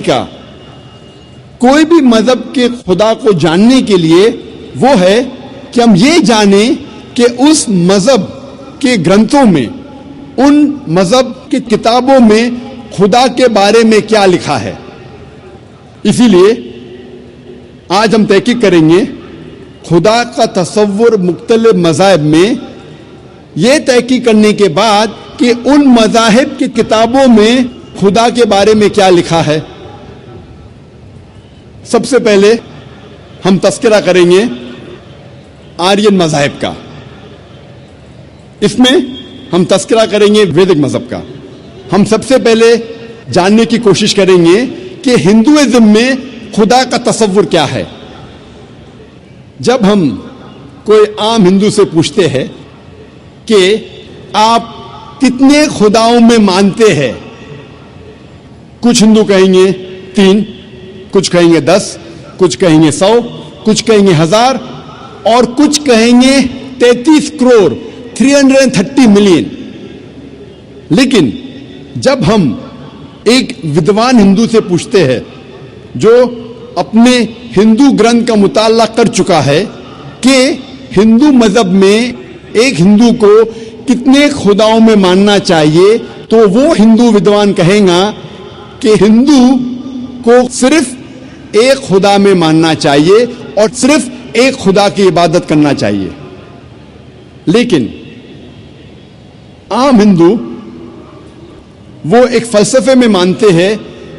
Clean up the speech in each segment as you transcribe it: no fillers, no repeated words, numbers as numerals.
का कोई भी मजहब के खुदा को जानने के लिए वो है कि हम ये जाने कि उस मजहब के ग्रंथों में, उन मजहब की किताबों में खुदा के बारे में क्या लिखा है। इसीलिए आज हम तहकीक करेंगे खुदा का तसव्वुर मुख्तलिफ मज़ाहिब में, यह तहकीक करने के बाद कि उन मज़ाहिब की किताबों में खुदा के बारे में क्या लिखा है। सबसे पहले हम तस्करा करेंगे आर्यन मज़ाहिब का। इसमें हम तस्करा करेंगे वैदिक मज़हब का। हम सबसे पहले जानने की कोशिश करेंगे कि हिंदुइज्म में खुदा का तसव्वुर क्या है। जब हम कोई आम हिंदू से पूछते हैं कि आप कितने खुदाओं में मानते हैं, कुछ हिंदू कहेंगे 3, कुछ कहेंगे 10, कुछ कहेंगे 100, कुछ कहेंगे 1000 और कुछ कहेंगे 33 करोड़ 330 मिलियन। लेकिन जब हम एक विद्वान हिंदू से पूछते हैं जो अपने हिंदू ग्रंथ का मुताला कर चुका है कि हिंदू मजहब में एक हिंदू को कितने खुदाओं में मानना चाहिए, तो वो हिंदू विद्वान कहेगा कि हिंदू को सिर्फ एक खुदा में मानना चाहिए और सिर्फ एक खुदा की इबादत करना चाहिए। लेकिन आम हिंदू वो एक फलसफे में मानते हैं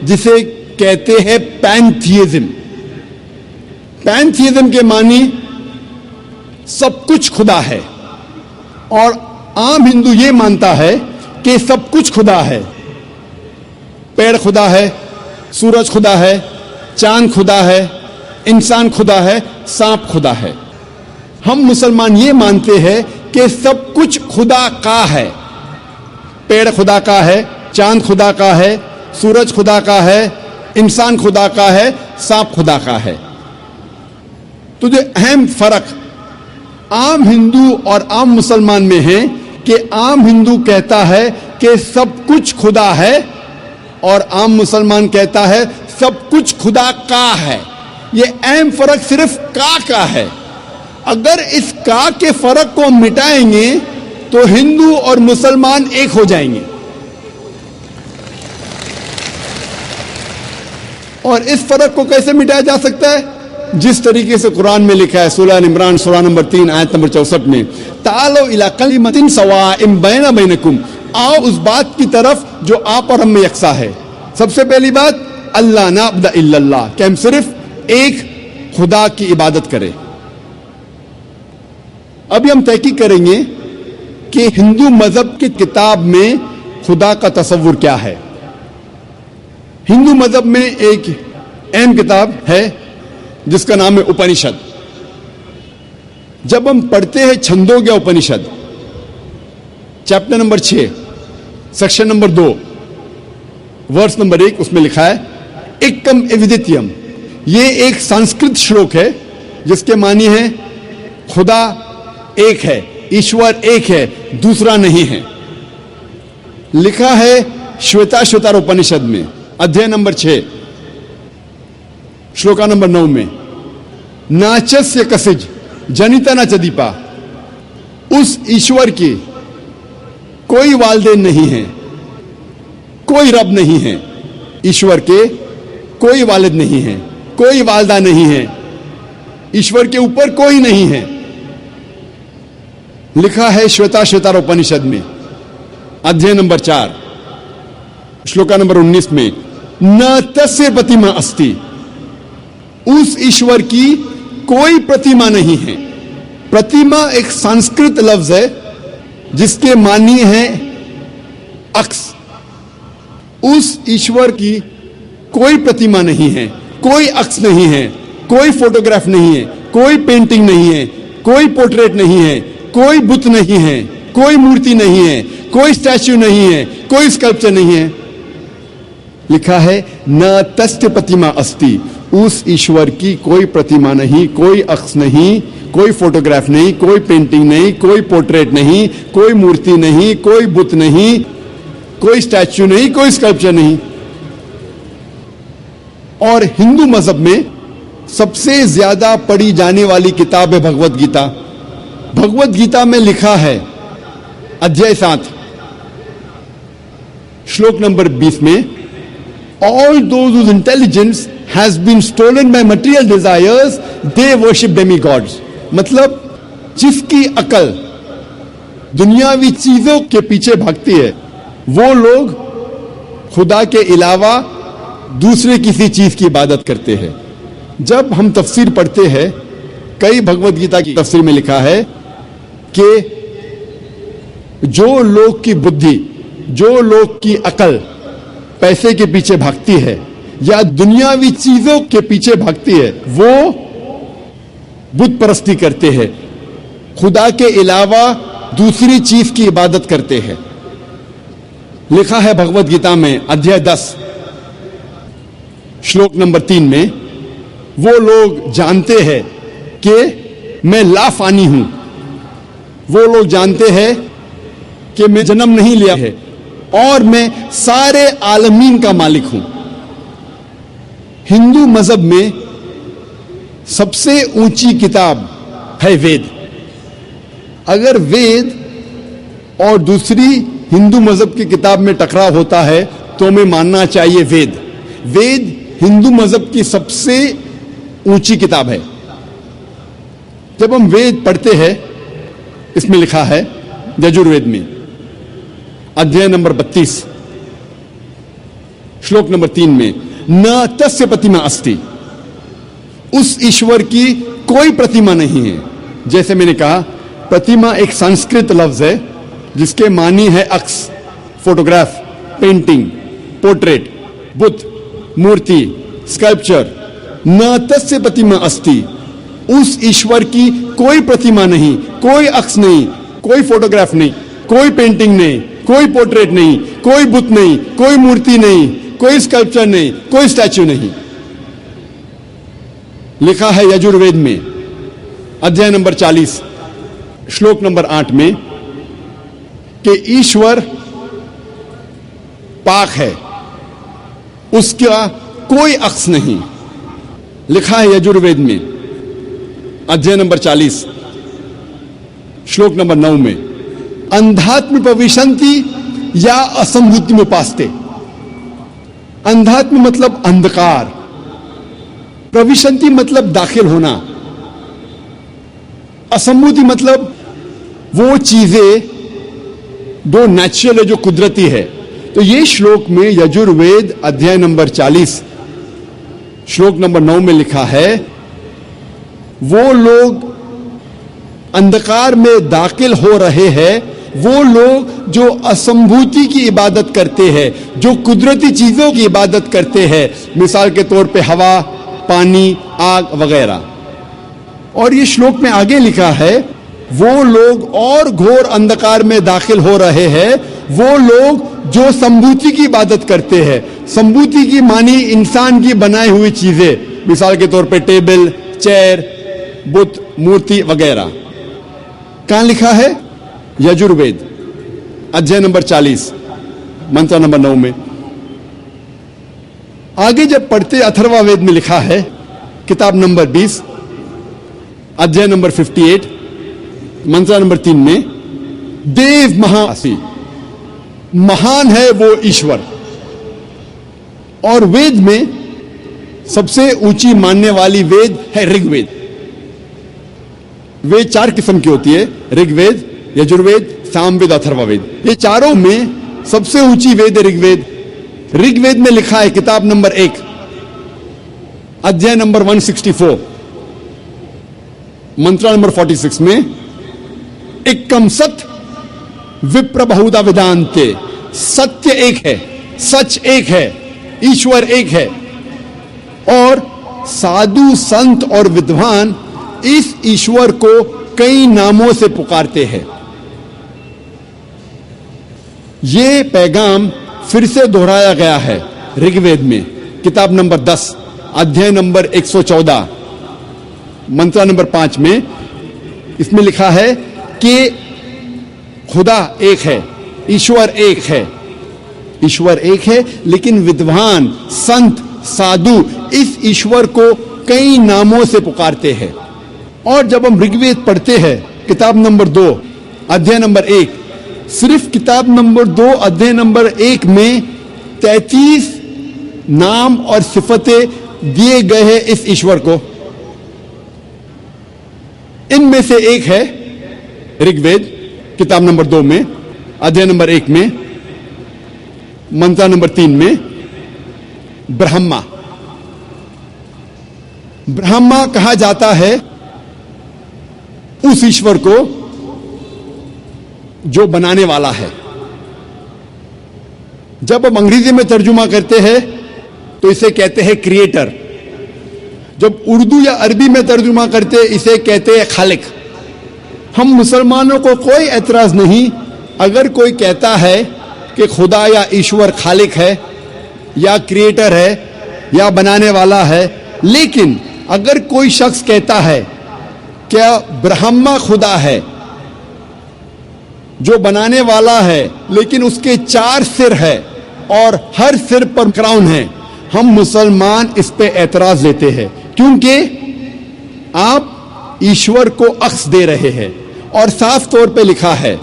जिसे कहते हैं पैंथियज्म। पैंथियज्म के मानी सब कुछ खुदा है, और आम हिंदू ये मानता है कि सब कुछ खुदा है। पेड़ खुदा है, सूरज खुदा है, चांद खुदा है, इंसान खुदा है, सांप खुदा है। हम मुसलमान ये मानते हैं कि सब कुछ खुदा का है। पेड़ खुदा का है, चांद खुदा का है, सूरज खुदा का है, इंसान खुदा का है, सांप खुदा का है। तो जो अहम फर्क आम हिंदू और आम मुसलमान में है कि आम हिंदू कहता है कि सब कुछ खुदा है और आम मुसलमान कहता है सब कुछ खुदा का है। यह अहम फर्क सिर्फ का है। अगर इस का के फर्क को मिटाएंगे तो हिंदू और मुसलमान एक हो जाएंगे। और इस फर्क को कैसे मिटाया जा सकता है? जिस तरीके से कुरान में लिखा है, सूरह इमरान सूरह नंबर 3 आयत नंबर 64 में, तालो इला कलिमतिन सवाइम बैना बैनकुम, आओ उस बात की तरफ जो आप और हम में यकसा है। सबसे पहली बात, अल्लाह नाबुद इल्लल्लाह, कि हम सिर्फ एक खुदा की इबादत करें। अभी हम तहकीक करेंगे कि हिंदू मजहब की किताब में खुदा का तसव्वुर क्या है। हिंदू मजहब में एक अहम किताब है जिसका नाम है उपनिषद। जब हम पढ़ते हैं Chandogya Upanishad, chapter number 6, section number 2, verse number 1, उसमें लिखा है एकम एविदित्यम। ये एक संस्कृत श्लोक है जिसके मानी है खुदा एक है, ईश्वर एक है, दूसरा नहीं है। लिखा है श्वेताश्वतर उपनिषद में, अध्याय नंबर 6, श्लोका नंबर 9 में, नाचस्य कसिज जनिता न चदीपा, उस ईश्वर की कोई वालदेन नहीं है, कोई रब नहीं है। ईश्वर के कोई वालिद नहीं है, कोई वालदा नहीं है, ईश्वर के ऊपर कोई नहीं है। लिखा है श्वेताश्वतर उपनिषद में, अध्याय नंबर 4, श्लोका नंबर 19 में, न तस्य प्रतिमा अस्ति, उस ईश्वर की कोई प्रतिमा नहीं है। प्रतिमा एक संस्कृत लफ्ज है जिसके मानी है अक्स। उस ईश्वर की कोई प्रतिमा नहीं है, कोई अक्स नहीं है, कोई फोटोग्राफ नहीं है, कोई पेंटिंग नहीं है, कोई पोर्ट्रेट नहीं है, कोई बुत नहीं है, कोई मूर्ति नहीं है, कोई स्टैच्यू नहीं है, कोई स्कल्पचर नहीं है। लिखा है न तस्य प्रतिमा अस्ति, उस ईश्वर की कोई प्रतिमा नहीं, कोई अक्स नहीं, कोई फोटोग्राफ नहीं, कोई पेंटिंग नहीं, कोई पोर्ट्रेट नहीं, कोई मूर्ति नहीं, कोई बुत नहीं, कोई स्टैच्यू नहीं, कोई स्कल्पचर नहीं। और हिंदू मजहब में सबसे ज्यादा पढ़ी जाने वाली किताब है भगवत गीता। भगवत गीता में लिखा है अध्याय 7 श्लोक नंबर 20 में, all those whose intelligence has been stolen by material desires they worship demigods. मतलब जिसकी अकल दुनियावी चीजों के पीछे भागती है वो लोग खुदा के अलावा दूसरे किसी चीज की इबादत करते हैं। जब हम तफसीर पढ़ते हैं, कई भगवत गीता की तफसीर में लिखा है कि जो लोग की बुद्धि, जो लोग की अकल पैसे के पीछे भागती है या दुनियावी चीजों के पीछे भागती है, वो बुत परस्ती करते हैं, खुदा के अलावा दूसरी चीज की इबादत करते हैं। लिखा है भगवत गीता में अध्याय 10 श्लोक नंबर 3 में, वो लोग जानते हैं कि मैं लाफानी हूं, वो लोग जानते हैं कि मैं जन्म नहीं लिया है और मैं सारे आलमीन का मालिक हूं। हिंदू मजहब में सबसे ऊंची किताब है वेद। अगर वेद और दूसरी हिंदू मजहब की किताब में टकराव होता है तो हमें मानना चाहिए वेद। वेद हिंदू मजहब की सबसे ऊंची किताब है। जब हम वेद पढ़ते हैं, इसमें लिखा है यजुर्वेद में अध्याय नंबर 32 श्लोक नंबर 3 में, न तस्य प्रतिमा अस्ति, उस ईश्वर की कोई प्रतिमा नहीं है। जैसे मैंने कहा, प्रतिमा एक संस्कृत लफ्ज है जिसके मानी है अक्स, फोटोग्राफ, पेंटिंग, पोर्ट्रेट, बुत, मूर्ति, स्कल्पचर। न तस्य प्रतिमा अस्ति, उस ईश्वर की कोई प्रतिमा नहीं, कोई अक्स नहीं, कोई फोटोग्राफ नहीं, कोई पेंटिंग नहीं, कोई पोर्ट्रेट नहीं, कोई बुत नहीं, कोई मूर्ति नहीं, कोई स्कल्पचर नहीं, कोई स्टैच्यू नहीं। लिखा है यजुर्वेद में अध्याय नंबर 40 श्लोक नंबर 8 में कि ईश्वर पाक है, उसका कोई अक्स नहीं। लिखा है यजुर्वेद में अध्याय नंबर 40 श्लोक नंबर 9 में, अंधात्म प्रविशंति या असंभूति में उपासते। अंधात्म मतलब अंधकार, प्रविशंति मतलब दाखिल होना, असंभूति मतलब वो चीजें जो नेचुरल है, जो कुदरती है। तो ये श्लोक में यजुर्वेद अध्याय नंबर 40 श्लोक नंबर 9 में लिखा है, वो लोग अंधकार में दाखिल हो रहे हैं, वो लोग जो असंभूति की इबादत करते हैं, जो कुदरती चीजों की इबादत करते हैं, मिसाल के तौर पे हवा, पानी, आग वगैरह। और ये श्लोक में आगे लिखा है, वो लोग और घोर अंधकार में दाखिल हो रहे हैं, वो लोग जो संभूति की इबादत करते हैं। संभूति की मानी इंसान की बनाई हुई चीजें, मिसाल के तौर पे टेबल, चेयर, बुत, मूर्ति वगैरह। कहां लिखा है? यजुर्वेद अध्याय नंबर 40 मंत्र नंबर 9 में। आगे जब पढ़ते अथर्ववेद में लिखा है किताब नंबर 20 अध्याय नंबर 58 मंत्र नंबर 3 में, देव महासी, महान है वो ईश्वर। और वेद में सबसे ऊंची मानने वाली वेद है ऋग्वेद। वेद 4 किस्म की होती है, ऋग्वेद, यजुर्वेद, सामवेद, अथर्ववेद। ये चारों में सबसे ऊंची वेद है ऋग्वेद। ऋग्वेद में लिखा है किताब नंबर 1 अध्याय नंबर 164 मंत्र नंबर 46 में, एकम सत विप्र बहुधा वेदांते, सत्य एक है, सच एक है, ईश्वर एक है। और साधु संत और विद्वान इस ईश्वर को कई नामों से पुकारते हैं। यह पैगाम फिर से दोहराया गया है ऋग्वेद में किताब नंबर 10 अध्याय नंबर 114 मंत्र नंबर 5 में। इसमें लिखा है कि खुदा एक है, ईश्वर एक है, ईश्वर एक है, लेकिन विद्वान, संत साधु इस ईश्वर को कई नामों से पुकारते हैं। और जब हम ऋग्वेद पढ़ते हैं किताब नंबर 2 अध्याय नंबर 1, सिर्फ किताब नंबर 2 अध्याय नंबर 1 में 33 नाम और सिफतें दिए गए हैं इस ईश्वर को। इनमें से एक है ऋग्वेद किताब नंबर 2 में अध्याय नंबर 1 में मंत्र नंबर 3 में ब्रह्मा। ब्रह्मा कहा जाता है उस ईश्वर को जो बनाने वाला है। जब हम अंग्रेजी में तर्जुमा करते हैं तो इसे कहते हैं क्रिएटर। जब उर्दू या अरबी में तर्जुमा करते हैं इसे कहते हैं खालिक। हम मुसलमानों को कोई एतराज नहीं अगर कोई कहता है कि खुदा या ईश्वर खालिक है या क्रिएटर है या बनाने वाला है, लेकिन अगर कोई शख्स कहता है क्या ब्रह्मा खुदा है जो बनाने वाला है लेकिन उसके 4 सिर है और हर सिर पर क्राउन है, हम मुसलमान इस पे एतराज देते हैं क्योंकि आप ईश्वर को अक्स दे रहे हैं। और साफ तौर पे लिखा है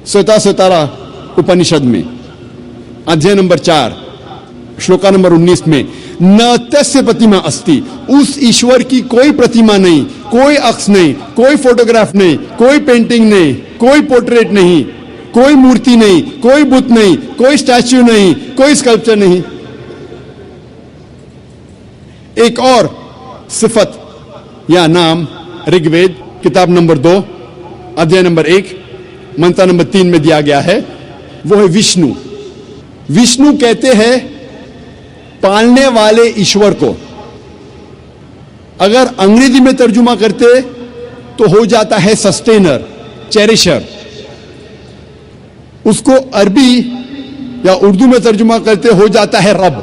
श्वेता उपनिषद में अध्याय नंबर 4 श्लोका नंबर 19 में, न तस्य प्रतिमा अस्ति, उस ईश्वर की कोई प्रतिमा नहीं, कोई अक्स नहीं, कोई फोटोग्राफ नहीं, कोई पेंटिंग नहीं, कोई पोर्ट्रेट नहीं, कोई मूर्ति नहीं, कोई बुत नहीं, कोई स्टैच्यू नहीं, कोई स्कल्पचर नहीं। एक और सिफत या नाम ऋग्वेद किताब नंबर 2 अध्याय नंबर 1 मंत्र नंबर 3 में दिया गया है, वो है विष्णु। विष्णु कहते हैं पालने वाले ईश्वर को। अगर अंग्रेजी में तर्जुमा करते तो हो जाता है सस्टेनर, चेरिशर। उसको अरबी या उर्दू में तर्जुमा करते हो जाता है रब।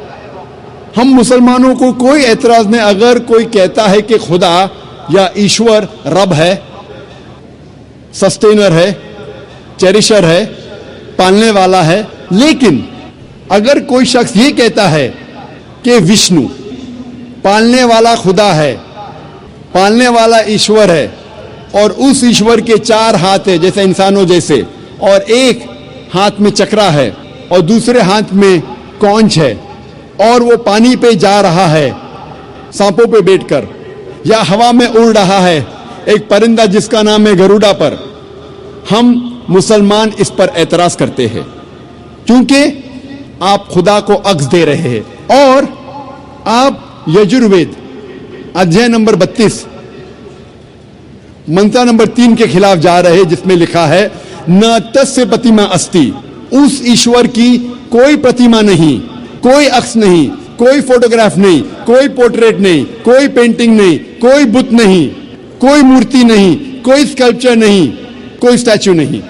हम मुसलमानों को कोई एतराज नहीं अगर कोई कहता है कि खुदा या ईश्वर रब है, सस्टेनर है, चेरिशर है, पालने वाला है। लेकिन अगर कोई शख्स ये कहता है कि विष्णु पालने वाला खुदा है, पालने वाला ईश्वर है और उस ईश्वर के 4 हाथ है जैसे इंसानों जैसे, और एक हाथ में चक्रा है और दूसरे हाथ में कौंच है और वो पानी पे जा रहा है सांपों पे बैठकर, या हवा में उड़ रहा है एक परिंदा जिसका नाम है गरुड़ा पर, हम मुसलमान इस पर एतराज करते हैं क्योंकि आप खुदा को अक्स दे रहे हैं। और आप यजुर्वेद अध्याय नंबर 32 मंत्र नंबर 3 के खिलाफ जा रहे हैं जिसमें लिखा है न तस्य प्रतिमा अस्ति, उस ईश्वर की कोई प्रतिमा नहीं, कोई अक्स नहीं, कोई फोटोग्राफ नहीं, कोई पोर्ट्रेट नहीं, कोई पेंटिंग नहीं, कोई बुत नहीं, कोई मूर्ति नहीं, कोई स्कल्पचर नहीं, कोई स्टैच्यू नहीं।